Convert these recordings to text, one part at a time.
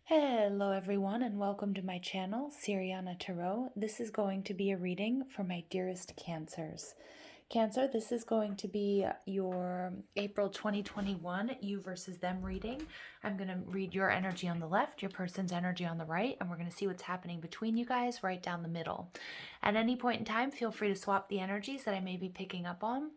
Hello everyone and welcome to my channel, Siriana Tarot. This is going to be a reading for my dearest Cancers. Cancer, this is going to be your April 2021 you versus them reading. I'm going to read your energy on the left, your person's energy on the right, and we're going to see what's happening between you guys right down the middle. At any point in time, feel free to swap the energies that I may be picking up on.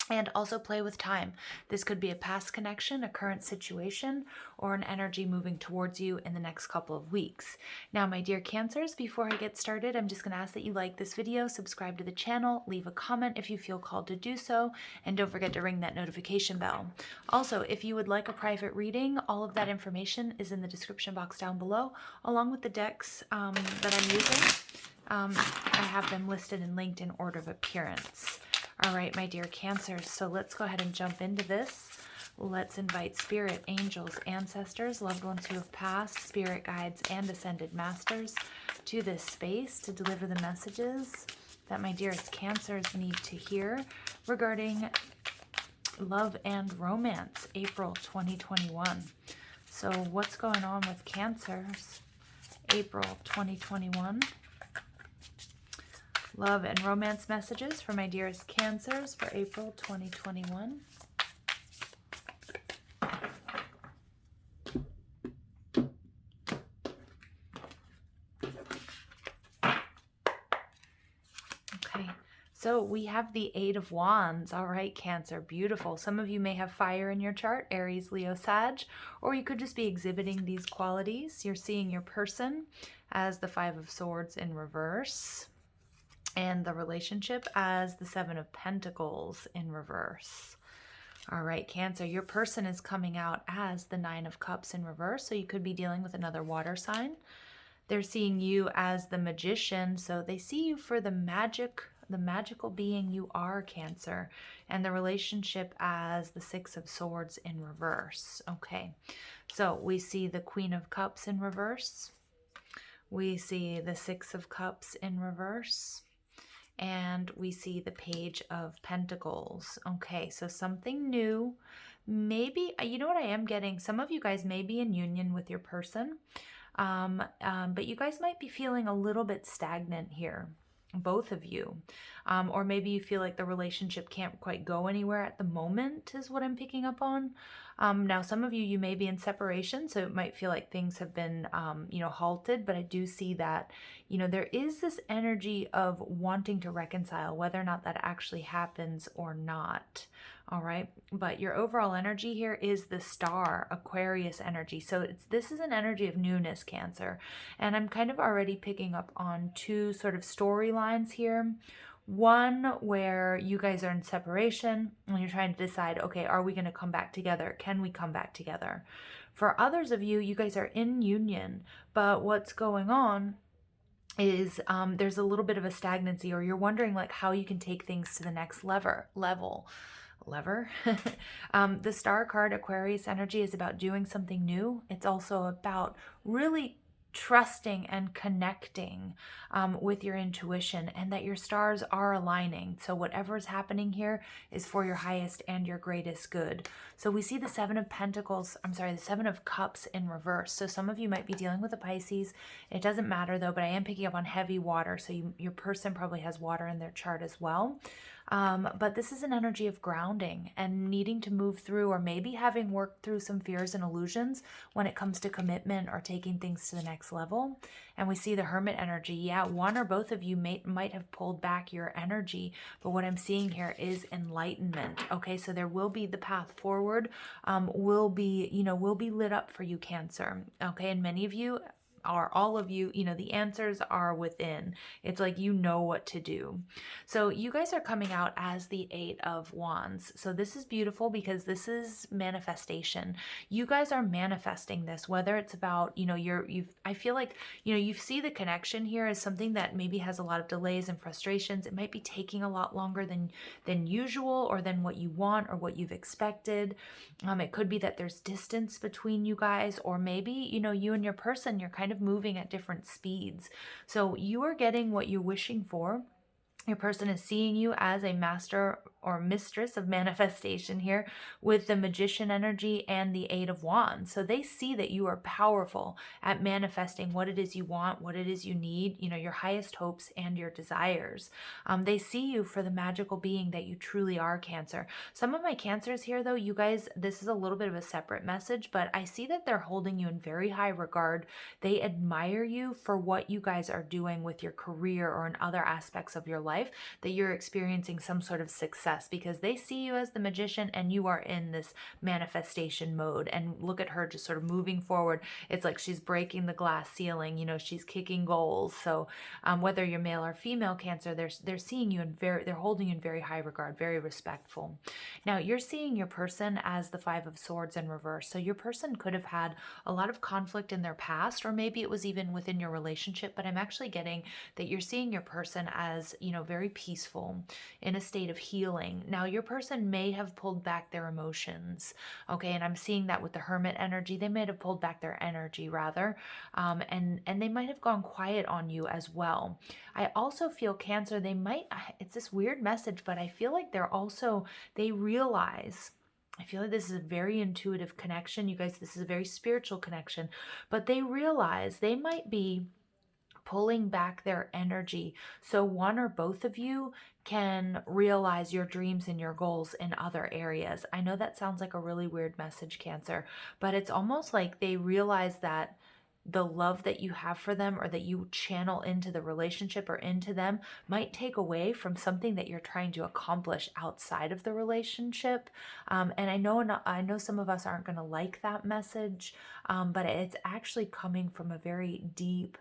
And also play with time. This could be a past connection, a current situation, or an energy moving towards you in the next couple of weeks. Now, my dear Cancers, before I get started, I'm just going to ask that you like this video, subscribe to the channel, leave a comment if you feel called to do so, and don't forget to ring that notification bell. Also, if you would like a private reading, all of that information is in the description box down below, along with the decks that I'm using. I have them listed and linked in order of appearance. All right, my dear Cancers, so let's go ahead and jump into this. Let's invite spirit, angels, ancestors, loved ones who have passed, spirit guides, and ascended masters to this space to deliver the messages that my dearest Cancers need to hear regarding love and romance, April 2021. So what's going on with Cancers, April 2021? Love and romance messages for my dearest Cancers for April 2021. Okay, so we have the Eight of Wands. All right, Cancer, beautiful. Some of you may have fire in your chart, Aries, Leo, Sag, or you could just be exhibiting these qualities. You're seeing your person as the Five of Swords in reverse, and the relationship as the Seven of Pentacles in reverse. All right, Cancer, your person is coming out as the Nine of Cups in reverse, so you could be dealing with another water sign. They're seeing you as the Magician, so they see you for the magical being you are, Cancer, and the relationship as the Six of Swords in reverse. Okay, so we see the Queen of Cups in reverse. We see the Six of Cups in reverse. And we see the Page of Pentacles. Okay, so something new. Maybe, you know what I am getting? Some of you guys may be in union with your person, but you guys might be feeling a little bit stagnant here, both of you. Or maybe you feel like the relationship can't quite go anywhere at the moment is what I'm picking up on. Now, some of you may be in separation, so it might feel like things have been, halted, but I do see that, there is this energy of wanting to reconcile, whether or not that actually happens or not. All right, but your overall energy here is the Star, Aquarius energy. So this is an energy of newness, Cancer. And I'm kind of already picking up on two sort of storylines here. One where you guys are in separation and you're trying to decide, okay, are we going to come back together? Can we come back together? For others of you, you guys are in union, but what's going on is there's a little bit of a stagnancy, or you're wondering like how you can take things to the next level. The Star card, Aquarius energy, is about doing something new. It's also about really trusting and connecting with your intuition, and that your stars are aligning. So whatever is happening here is for your highest and your greatest good. So we see the Seven of Pentacles, the Seven of Cups in reverse. So some of you might be dealing with a Pisces. It doesn't matter though, but I am picking up on heavy water. So your person probably has water in their chart as well. But this is an energy of grounding and needing to move through, or maybe having worked through some fears and illusions when it comes to commitment or taking things to the next level. And we see the Hermit energy. Yeah, one or both of you might have pulled back your energy, but what I'm seeing here is enlightenment. Okay, so there will be the path forward, will be lit up for you, Cancer. Okay, and many of you, or all of you, the answers are within. It's like you know what to do. So you guys are coming out as the Eight of Wands. So this is beautiful because this is manifestation. You guys are manifesting this, whether it's about, I feel like, you see the connection here as something that maybe has a lot of delays and frustrations. It might be taking a lot longer than usual, or than what you want or what you've expected. It could be that there's distance between you guys, or maybe, you and your person, you're kind of moving at different speeds. So you are getting what you're wishing for. Your person is seeing you as a master or mistress of manifestation here with the Magician energy and the Eight of Wands. So they see that you are powerful at manifesting what it is you want, what it is you need, your highest hopes and your desires. They see you for the magical being that you truly are, Cancer. Some of my Cancers here, though, you guys, this is a little bit of a separate message, but I see that they're holding you in very high regard. They admire you for what you guys are doing with your career or in other aspects of your life, that you're experiencing some sort of success because they see you as the Magician and you are in this manifestation mode. And look at her just sort of moving forward. It's like she's breaking the glass ceiling, she's kicking goals. So whether you're male or female, Cancer, they're seeing you they're holding you in very high regard, very respectful. Now you're seeing your person as the Five of Swords in reverse. So your person could have had a lot of conflict in their past, or maybe it was even within your relationship, but I'm actually getting that you're seeing your person as, very peaceful, in a state of healing. Now your person may have pulled back their emotions, okay, and I'm seeing that with the Hermit energy. They might have pulled back their energy rather, and they might have gone quiet on you as well. I also feel, Cancer, it's this weird message, but I feel like they realize, I feel like this is a very intuitive connection. You guys, this is a very spiritual connection, but they realize they might be pulling back their energy so one or both of you can realize your dreams and your goals in other areas. I know that sounds like a really weird message, Cancer, but it's almost like they realize that the love that you have for them or that you channel into the relationship or into them might take away from something that you're trying to accomplish outside of the relationship. And I know some of us aren't going to like that message, but it's actually coming from a very deep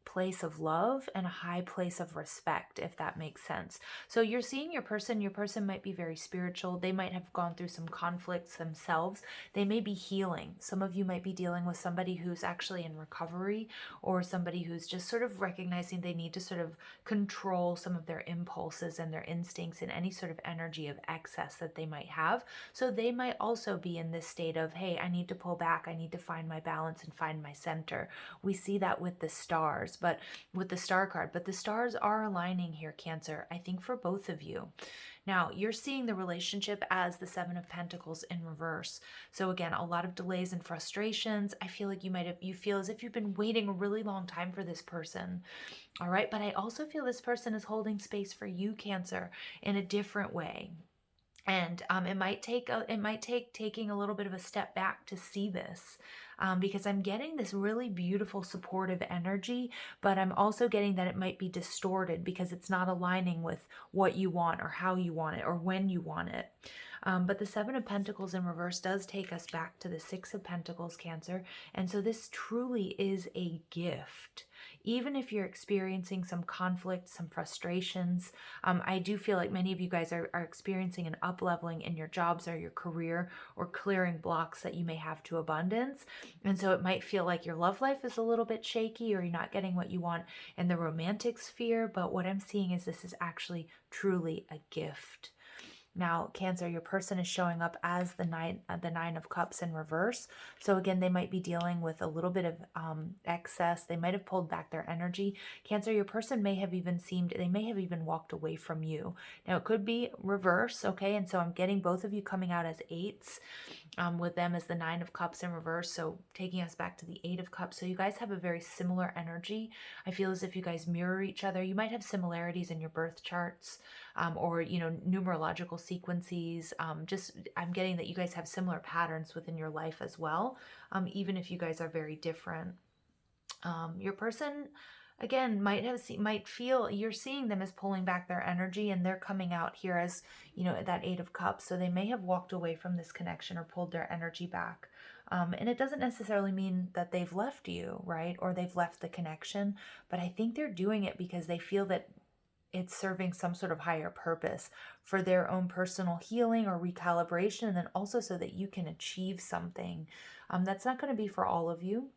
place of love and a high place of respect, if that makes sense. So you're seeing your person might be very spiritual. They might have gone through some conflicts themselves. They may be healing. Some of you might be dealing with somebody who's actually in recovery, or somebody who's just sort of recognizing they need to sort of control some of their impulses and their instincts and any sort of energy of excess that they might have. So they might also be in this state of, hey, I need to pull back. I need to find my balance and find my center. We see that with the stars, but with the star card, but the stars are aligning here, Cancer, I think for both of you. Now, you're seeing the relationship as the Seven of Pentacles in reverse. So again, a lot of delays and frustrations. I feel like you feel as if you've been waiting a really long time for this person. All right, but I also feel this person is holding space for you, Cancer, in a different way. And it might take taking a little bit of a step back to see this, because I'm getting this really beautiful supportive energy, but I'm also getting that it might be distorted because it's not aligning with what you want or how you want it or when you want it. But the Seven of Pentacles in reverse does take us back to the Six of Pentacles, Cancer. And so this truly is a gift. Even if you're experiencing some conflict, some frustrations, I do feel like many of you guys are experiencing an up-leveling in your jobs or your career, or clearing blocks that you may have to abundance. And so it might feel like your love life is a little bit shaky, or you're not getting what you want in the romantic sphere. But what I'm seeing is this is actually truly a gift. Now, Cancer, your person is showing up as the Nine of Cups in reverse. So again, they might be dealing with a little bit of excess. They might have pulled back their energy. Cancer, your person may have even walked away from you. Now, it could be reverse, okay? And so I'm getting both of you coming out as eights, with them as the Nine of Cups in reverse. So taking us back to the Eight of Cups. So you guys have a very similar energy. I feel as if you guys mirror each other. You might have similarities in your birth charts, or numerological sequences. I'm getting that you guys have similar patterns within your life as well, even if you guys are very different. Your person, again, might feel you're seeing them as pulling back their energy, and they're coming out here as that Eight of Cups. So they may have walked away from this connection or pulled their energy back. And it doesn't necessarily mean that they've left you, right? Or they've left the connection, but I think they're doing it because they feel that it's serving some sort of higher purpose for their own personal healing or recalibration, and then also so that you can achieve something. That's not going to be for all of you,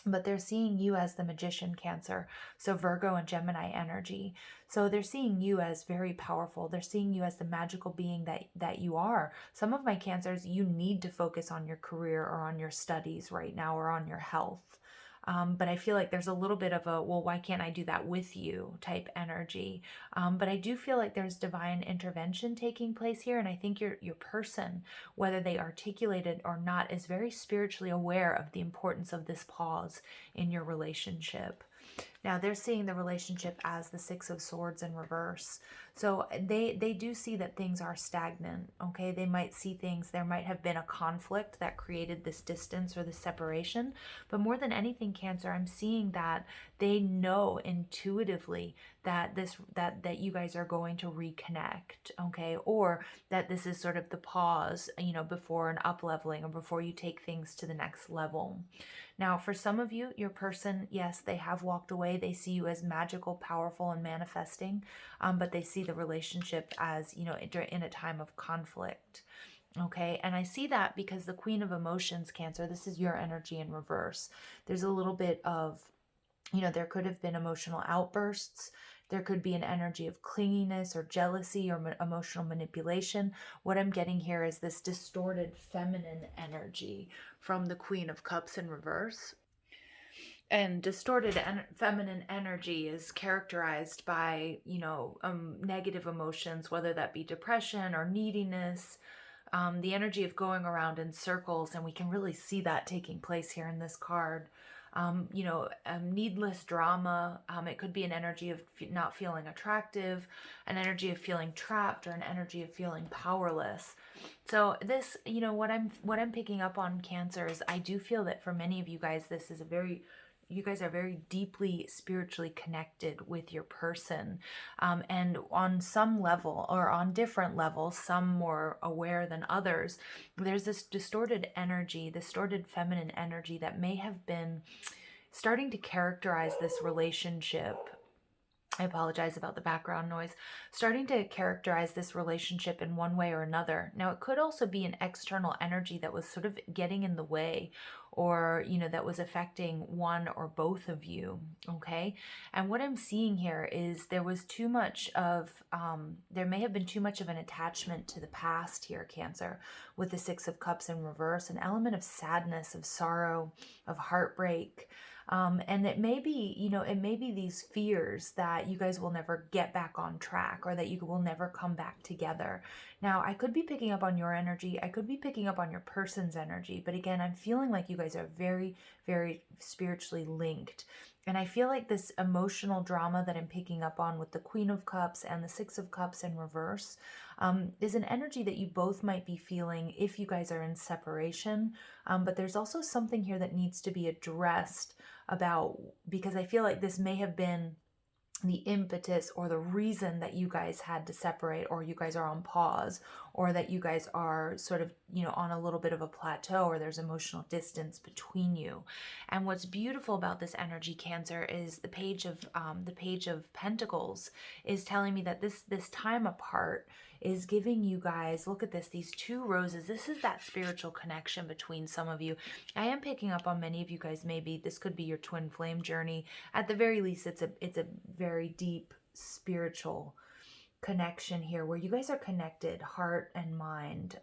but they're seeing you as the Magician, Cancer. So Virgo and Gemini energy. So they're seeing you as very powerful. They're seeing you as the magical being that you are. Some of my Cancers, you need to focus on your career or on your studies right now, or on your health. But I feel like there's a little bit of a, well, why can't I do that with you type energy. But I do feel like there's divine intervention taking place here. And I think your person, whether they articulate it or not, is very spiritually aware of the importance of this pause in your relationship. Now they're seeing the relationship as the Six of Swords in reverse. So they do see that things are stagnant, okay? They might see things, there might have been a conflict that created this distance or this separation. But more than anything, Cancer, I'm seeing that they know intuitively that that you guys are going to reconnect, okay? Or that this is sort of the pause, before an up leveling or before you take things to the next level. Now, for some of you, your person, yes, they have walked away. They see you as magical, powerful, and manifesting, but they see the relationship as, in a time of conflict. Okay, and I see that because the Queen of Emotions, Cancer, this is your energy in reverse. There's a little bit of, there could have been emotional outbursts. There could be an energy of clinginess or jealousy or emotional manipulation. What I'm getting here is this distorted feminine energy from the Queen of Cups in reverse. And distorted feminine energy is characterized by, negative emotions, whether that be depression or neediness, the energy of going around in circles. And we can really see that taking place here in this card. Needless drama. It could be an energy of not feeling attractive, an energy of feeling trapped, or an energy of feeling powerless. So this, what I'm picking up on, Cancer, is I do feel that for many of you guys, you guys are very deeply spiritually connected with your person. And on some level, or on different levels, some more aware than others, there's this distorted energy, distorted feminine energy that may have been starting to characterize this relationship. I apologize about the background noise. Starting to characterize this relationship in one way or another. Now, it could also be an external energy that was sort of getting in the way, or, that was affecting one or both of you, okay? And what I'm seeing here is there was too much of, there may have been too much of an attachment to the past here, Cancer, with the Six of Cups in reverse, an element of sadness, of sorrow, of heartbreak. And it may be these fears that you guys will never get back on track, or that you will never come back together. Now, I could be picking up on your energy. I could be picking up on your person's energy. But again, I'm feeling like you guys are very, very spiritually linked. And I feel like this emotional drama that I'm picking up on with the Queen of Cups and the Six of Cups in reverse is an energy that you both might be feeling if you guys are in separation. But there's also something here that needs to be addressed because I feel like this may have been the impetus or the reason that you guys had to separate, or you guys are on pause, or that you guys are sort of, on a little bit of a plateau, or there's emotional distance between you. And what's beautiful about this energy, Cancer, is the Page of Pentacles is telling me that this time apart is giving you guys, look at this, these two roses. This is that spiritual connection between some of you. I am picking up on many of you guys, maybe this could be your twin flame journey. At the very least, it's a very deep spiritual connection here where you guys are connected, heart and mind.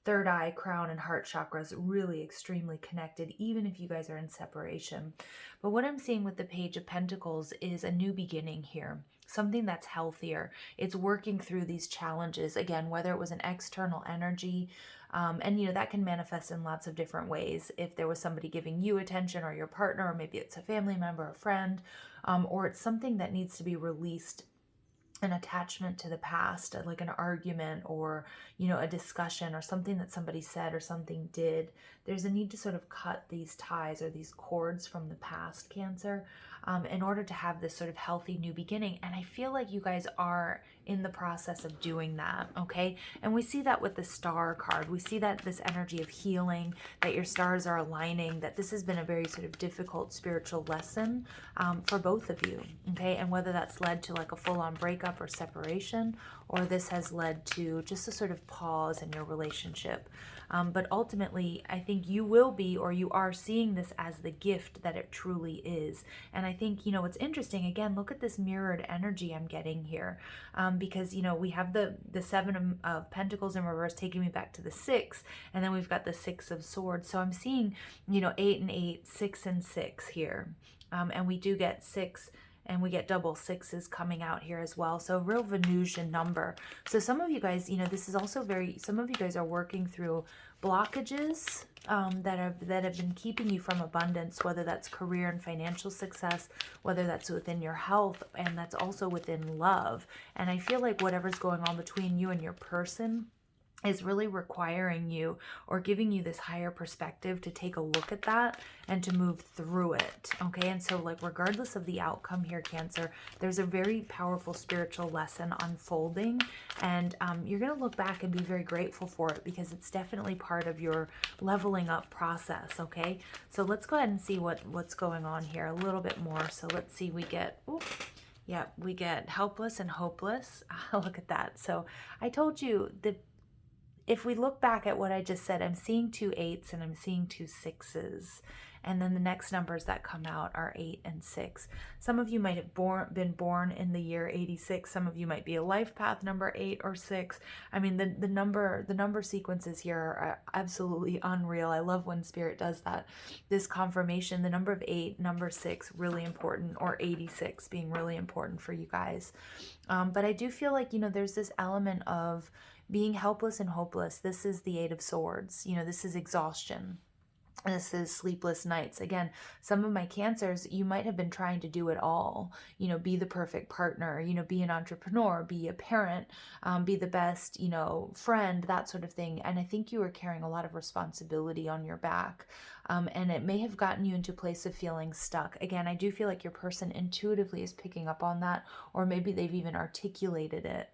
Third eye, crown, and heart chakras really extremely connected, even if you guys are in separation. But what I'm seeing with the Page of Pentacles is a new beginning here, something that's healthier. It's working through these challenges again, whether it was an external energy, and that can manifest in lots of different ways. If there was somebody giving you attention, or your partner, or maybe it's a family member, a friend, or it's something that needs to be released, an attachment to the past, like an argument, or a discussion, or something that somebody said or something did. There's a need to sort of cut these ties or these cords from the past, Cancer, in order to have this sort of healthy new beginning. And I feel like you guys are in the process of doing that, okay? And we see that with the Star card. We see that this energy of healing, that your stars are aligning, that this has been a very sort of difficult spiritual lesson for both of you, okay? And whether that's led to like a full-on breakup or separation, or this has led to just a sort of pause in your relationship. But ultimately, I think you will be, or you are seeing this as the gift that it truly is. And I think, what's interesting, again, look at this mirrored energy I'm getting here. Because, we have the Seven of Pentacles in reverse taking me back to the Six, and then we've got the Six of Swords. So I'm seeing, 8 and 8, 6 and 6 here. And we do get 6, and we get double sixes coming out here as well. So real Venusian number. So some of you guys, this is also some of you guys are working through blockages that have been keeping you from abundance, whether that's career and financial success, whether that's within your health, and that's also within love. And I feel like whatever's going on between you and your person is really requiring you or giving you this higher perspective to take a look at that and to move through it. Okay. And so, like, regardless of the outcome here, Cancer, there's a very powerful spiritual lesson unfolding, and you're going to look back and be very grateful for it, because it's definitely part of your leveling up process. Okay. So let's go ahead and see what's going on here a little bit more. So let's see, we get, we get helpless and hopeless. Look at that. So I told you, if we look back at what I just said, I'm seeing 2 8s and I'm seeing 2 6s. And then the next numbers that come out are 8 and 6. Some of you might have been born in the year 86. Some of you might be a life path number 8 or 6. I mean, the number sequences here are absolutely unreal. I love when Spirit does that. This confirmation, the number of 8, number 6, really important, or 86 being really important for you guys. But I do feel like, there's this element of being helpless and hopeless. This is the 8 of Swords. This is exhaustion. This is sleepless nights. Again, some of my Cancers, you might have been trying to do it all, be the perfect partner, be an entrepreneur, be a parent, be the best, friend, that sort of thing. And I think you were carrying a lot of responsibility on your back. And it may have gotten you into a place of feeling stuck. Again, I do feel like your person intuitively is picking up on that, or maybe they've even articulated it.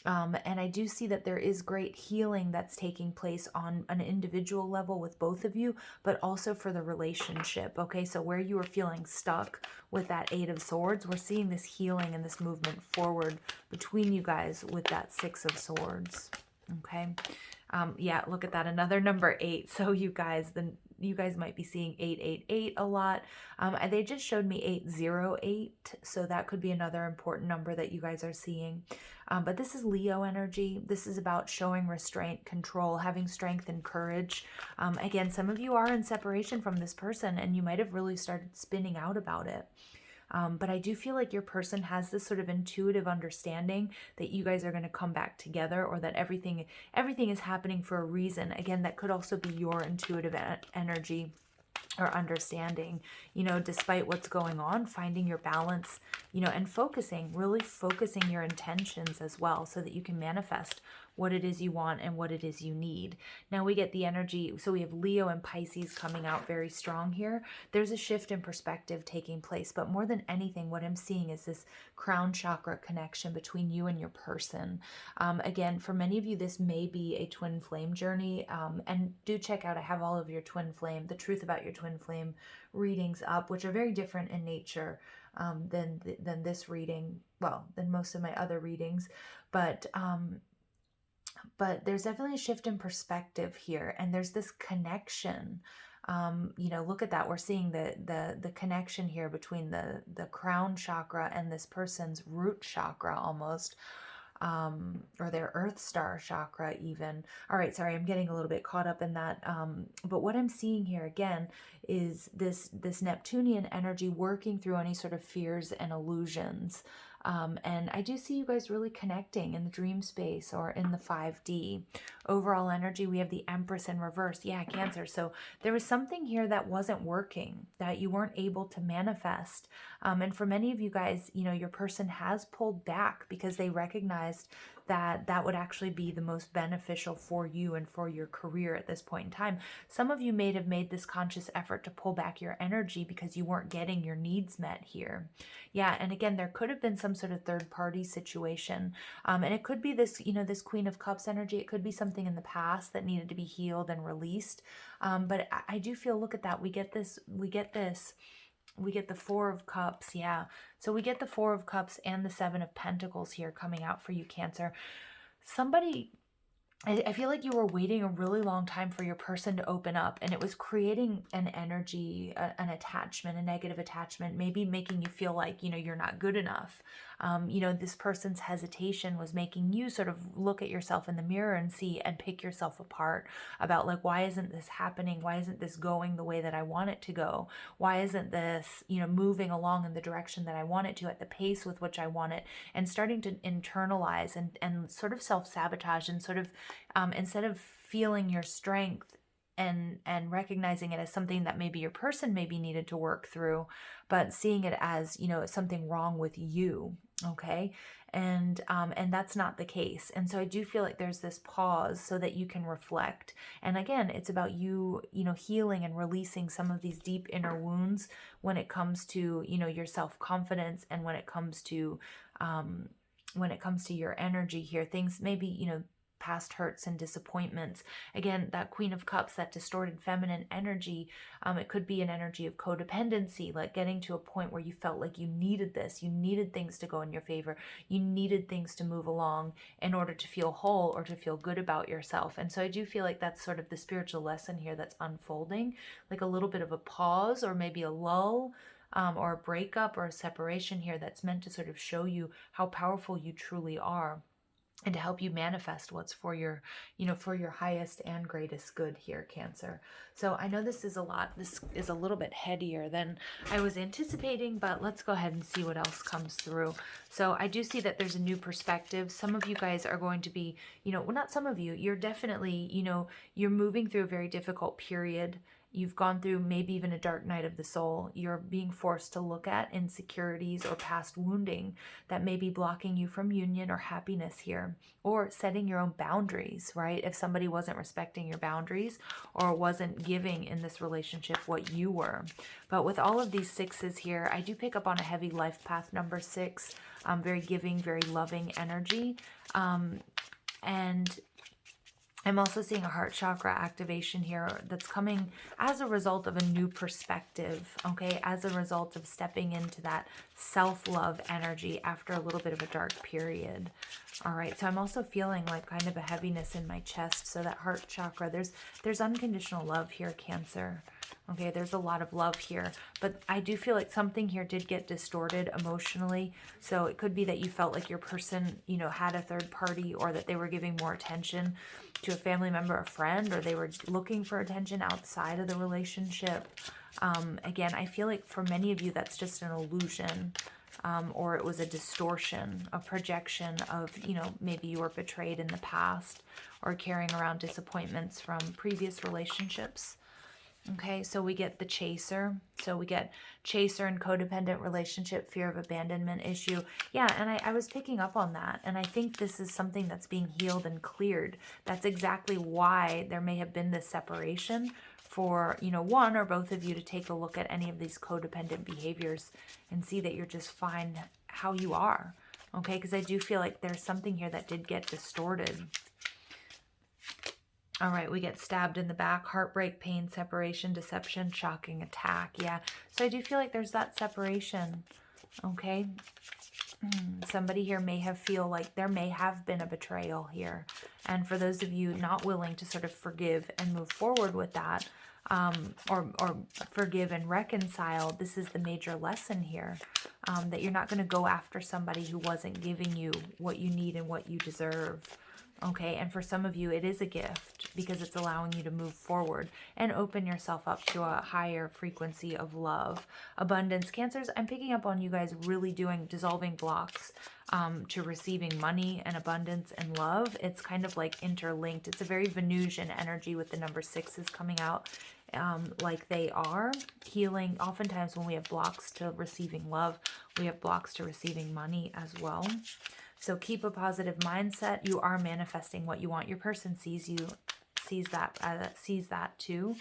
And I do see that there is great healing that's taking place on an individual level with both of you, but also for the relationship. Okay, so where you were feeling stuck with that 8 of Swords, we're seeing this healing and this movement forward between you guys with that 6 of Swords. Okay, yeah, look at that, another number 8. So you guys might be seeing 888 a lot. They just showed me 808, so that could be another important number that you guys are seeing. But this is Leo energy. This is about showing restraint, control, having strength and courage. Again, some of you are in separation from this person, and you might have really started spinning out about it. But I do feel like your person has this sort of intuitive understanding that you guys are going to come back together, or that everything is happening for a reason. Again, that could also be your intuitive energy or understanding, despite what's going on, finding your balance, and really focusing your intentions as well, so that you can manifest what it is you want and what it is you need. Now we get the energy. So we have Leo and Pisces coming out very strong here. There's a shift in perspective taking place, but more than anything, what I'm seeing is this crown chakra connection between you and your person. Again, for many of you, this may be a twin flame journey. And do check out, I have all of your twin flame, the truth about your twin flame readings up, which are very different in nature than this reading, than most of my other readings. But there's definitely a shift in perspective here, and there's this connection. Look at that. We're seeing the connection here between the crown chakra and this person's root chakra almost, or their earth star chakra even. All right, sorry, I'm getting a little bit caught up in that. But what I'm seeing here again is this Neptunian energy working through any sort of fears and illusions. And I do see you guys really connecting in the dream space or in the 5D. Overall energy, we have the Empress in reverse. Yeah, Cancer. So there was something here that wasn't working, that you weren't able to manifest. And for many of you guys, your person has pulled back because they recognized that would actually be the most beneficial for you and for your career at this point in time. Some of you may have made this conscious effort to pull back your energy because you weren't getting your needs met here. Yeah, and again, there could have been some sort of third-party situation. And it could be this, this Queen of Cups energy. It could be something in the past that needed to be healed and released. But I do feel, look at that. We get the Four of Cups, yeah. So we get the Four of Cups and the Seven of Pentacles here coming out for you, Cancer. Somebody I feel like you were waiting a really long time for your person to open up, and it was creating an energy, an attachment, a negative attachment, maybe making you feel like, you're not good enough. This person's hesitation was making you sort of look at yourself in the mirror and see and pick yourself apart about like, why isn't this happening? Why isn't this going the way that I want it to go? Why isn't this, moving along in the direction that I want it to at the pace with which I want it? And starting to internalize and sort of self-sabotage and sort of instead of feeling your strength and recognizing it as something that maybe your person maybe needed to work through, but seeing it as something wrong with you. Okay. And that's not the case. And so I do feel like there's this pause so that you can reflect. And again, it's about you healing and releasing some of these deep inner wounds when it comes to your self-confidence, and when it comes to your energy here. Things maybe past hurts and disappointments. Again, that Queen of Cups, that distorted feminine energy, it could be an energy of codependency, like getting to a point where you felt like you needed this, you needed things to go in your favor, you needed things to move along in order to feel whole or to feel good about yourself. And so I do feel like that's sort of the spiritual lesson here that's unfolding, like a little bit of a pause or maybe a lull, or a breakup or a separation here that's meant to sort of show you how powerful you truly are, and to help you manifest what's for your, for your highest and greatest good here, Cancer. So I know this is a lot. This is a little bit headier than I was anticipating, but let's go ahead and see what else comes through. So I do see that there's a new perspective. Some of you guys are going to be, well, not some of you, you're definitely, you're moving through a very difficult period. You've gone through maybe even a dark night of the soul. You're being forced to look at insecurities or past wounding that may be blocking you from union or happiness here, or setting your own boundaries, right? If somebody wasn't respecting your boundaries or wasn't giving in this relationship what you were. But with all of these sixes here, I do pick up on a heavy life path number 6, very giving, very loving energy. And I'm also seeing a heart chakra activation here that's coming as a result of a new perspective, okay? As a result of stepping into that self-love energy after a little bit of a dark period. All right, so I'm also feeling like kind of a heaviness in my chest. So that heart chakra, there's unconditional love here, Cancer. Okay, there's a lot of love here, but I do feel like something here did get distorted emotionally. So it could be that you felt like your person, had a third party, or that they were giving more attention to a family member, a friend, or they were looking for attention outside of the relationship. Again, I feel like for many of you, that's just an illusion, or it was a distortion, a projection of, maybe you were betrayed in the past, or carrying around disappointments from previous relationships. Okay, so we get the chaser. So we get chaser and codependent relationship, fear of abandonment issue. Yeah, and I was picking up on that. And I think this is something that's being healed and cleared. That's exactly why there may have been this separation for, one or both of you to take a look at any of these codependent behaviors and see that you're just fine how you are. Okay, because I do feel like there's something here that did get distorted. All right, we get stabbed in the back, heartbreak, pain, separation, deception, shocking, attack. Yeah, so I do feel like there's that separation, okay? Somebody here may feel like there may have been a betrayal here. And for those of you not willing to sort of forgive and move forward with that, or forgive and reconcile, this is the major lesson here, that you're not going to go after somebody who wasn't giving you what you need and what you deserve. Okay, and for some of you, it is a gift because it's allowing you to move forward and open yourself up to a higher frequency of love. Abundance. Cancers, I'm picking up on you guys really dissolving blocks to receiving money and abundance and love. It's kind of like interlinked. It's a very Venusian energy with the number 6s coming out like they are. Healing. Oftentimes when we have blocks to receiving love, we have blocks to receiving money as well. So keep a positive mindset. You are manifesting what you want. Your person sees that too.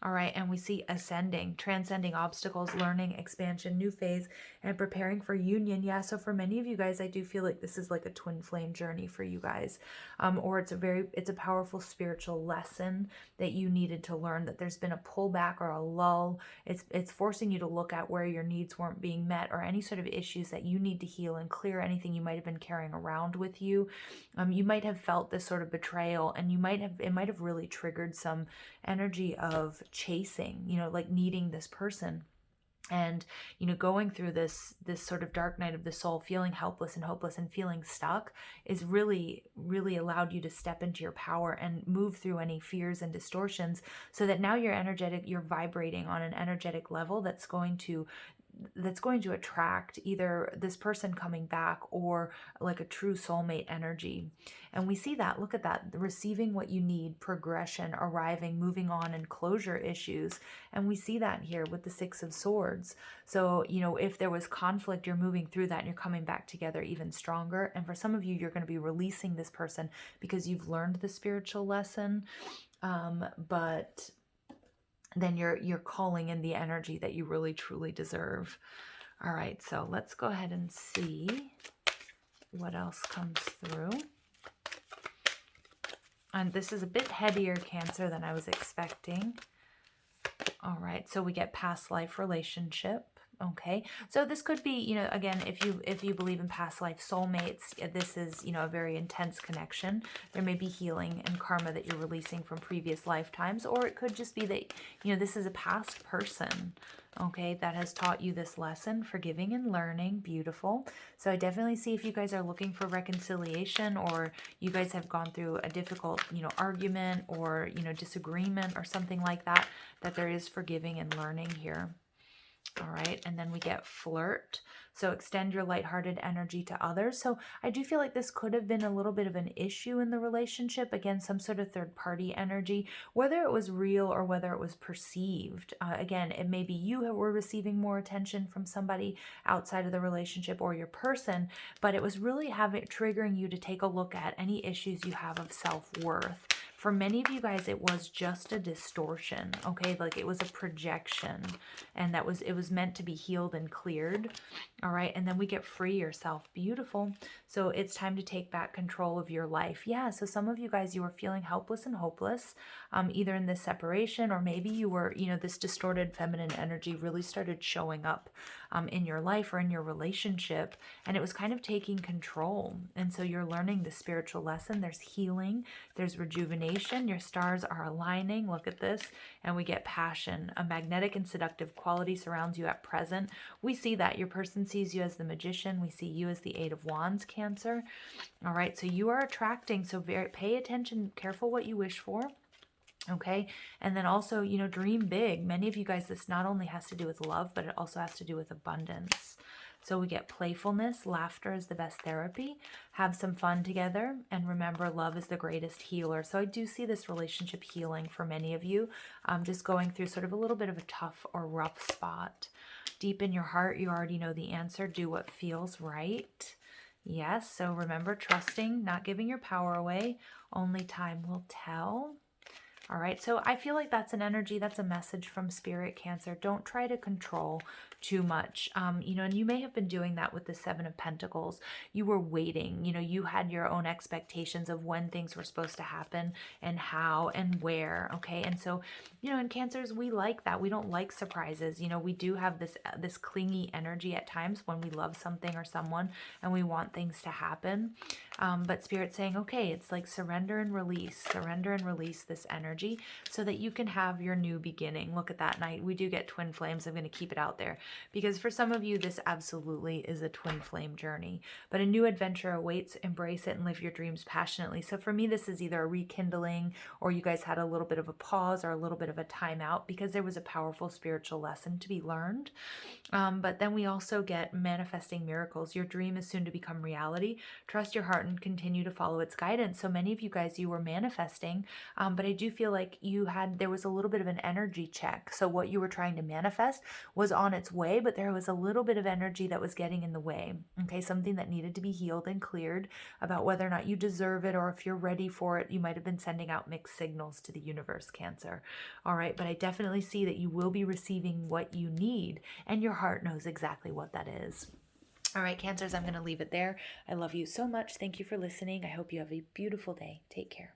All right, and we see ascending, transcending obstacles, learning, expansion, new phase, and preparing for union. Yeah, so for many of you guys, I do feel like this is like a twin flame journey for you guys, or it's a powerful spiritual lesson that you needed to learn. That there's been a pullback or a lull. It's forcing you to look at where your needs weren't being met, or any sort of issues that you need to heal and clear. Anything you might have been carrying around with you. You might have felt this sort of betrayal, and it might have really triggered some energy of chasing, like needing this person, and going through this sort of dark night of the soul, feeling helpless and hopeless and feeling stuck, is really allowed you to step into your power and move through any fears and distortions, so that now you're vibrating on an energetic level that's going to attract either this person coming back or like a true soulmate energy. And we see that, look at that, receiving what you need, progression, arriving, moving on, and closure issues. And we see that here with the Six of Swords. So, if there was conflict, you're moving through that and you're coming back together even stronger. And for some of you, you're going to be releasing this person because you've learned the spiritual lesson. But then you're calling in the energy that you really truly deserve. All right, so let's go ahead and see what else comes through. And this is a bit heavier, Cancer, than I was expecting. All right, so we get past life relationship. Okay, so this could be, again, if you believe in past life soulmates, this is, a very intense connection. There may be healing and karma that you're releasing from previous lifetimes, or it could just be that, this is a past person, okay, that has taught you this lesson, forgiving and learning. Beautiful. So I definitely see, if you guys are looking for reconciliation, or you guys have gone through a difficult, argument or, disagreement or something like that, that there is forgiving and learning here. All right, and then we get flirt. So extend your lighthearted energy to others. So I do feel like this could have been a little bit of an issue in the relationship. Again, some sort of third party energy, whether it was real or whether it was perceived. Again, it may be you who were receiving more attention from somebody outside of the relationship or your person, but it was really triggering you to take a look at any issues you have of self-worth. For many of you guys, it was just a distortion, okay? Like it was a projection, and it was meant to be healed and cleared. All right, and then we get free yourself. Beautiful. So it's time to take back control of your life. Yeah, so some of you guys, you were feeling helpless and hopeless, either in this separation, or maybe you were, this distorted feminine energy really started showing up in your life or in your relationship, and it was kind of taking control. And so you're learning the spiritual lesson. There's healing, there's rejuvenation, your stars are aligning. Look at this. And we get passion. A magnetic and seductive quality surrounds you at present. We see that your person sees you as the Magician. We see you as the Eight of Wands, Cancer. All right, so you are attracting, so pay attention, careful what you wish for. Okay, and then also, dream big. Many of you guys, this not only has to do with love, but it also has to do with abundance. So we get playfulness, laughter is the best therapy. Have some fun together, and remember, love is the greatest healer. So I do see this relationship healing for many of you, just going through sort of a little bit of a tough or rough spot. Deep in your heart, you already know the answer. Do what feels right. Yes, so remember, trusting, not giving your power away. Only time will tell. All right, so I feel like that's an energy, that's a message from Spirit, Cancer. Don't try to control too much. And you may have been doing that with the Seven of Pentacles. You were waiting, you had your own expectations of when things were supposed to happen and how and where, okay? And so, in Cancers, we like that. We don't like surprises. We do have this clingy energy at times when we love something or someone and we want things to happen. But Spirit's saying, okay, it's like surrender and release this energy so that you can have your new beginning. Look at that night. We do get twin flames. I'm going to keep it out there because for some of you, this absolutely is a twin flame journey, but a new adventure awaits. Embrace it and live your dreams passionately. So for me, this is either a rekindling, or you guys had a little bit of a pause or a little bit of a timeout because there was a powerful spiritual lesson to be learned. But then we also get manifesting miracles. Your dream is soon to become reality. Trust your heart and continue to follow its guidance. So many of you guys, you were manifesting, but I do feel feel like there was a little bit of an energy check. So what you were trying to manifest was on its way, but there was a little bit of energy that was getting in the way. Okay, something that needed to be healed and cleared about whether or not you deserve it or if you're ready for it. You might have been sending out mixed signals to the universe, Cancer. All right, but I definitely see that you will be receiving what you need, and your heart knows exactly what that is. All right, Cancers, I'm going to leave it there. I love you so much. Thank you for listening. I hope you have a beautiful day. Take care.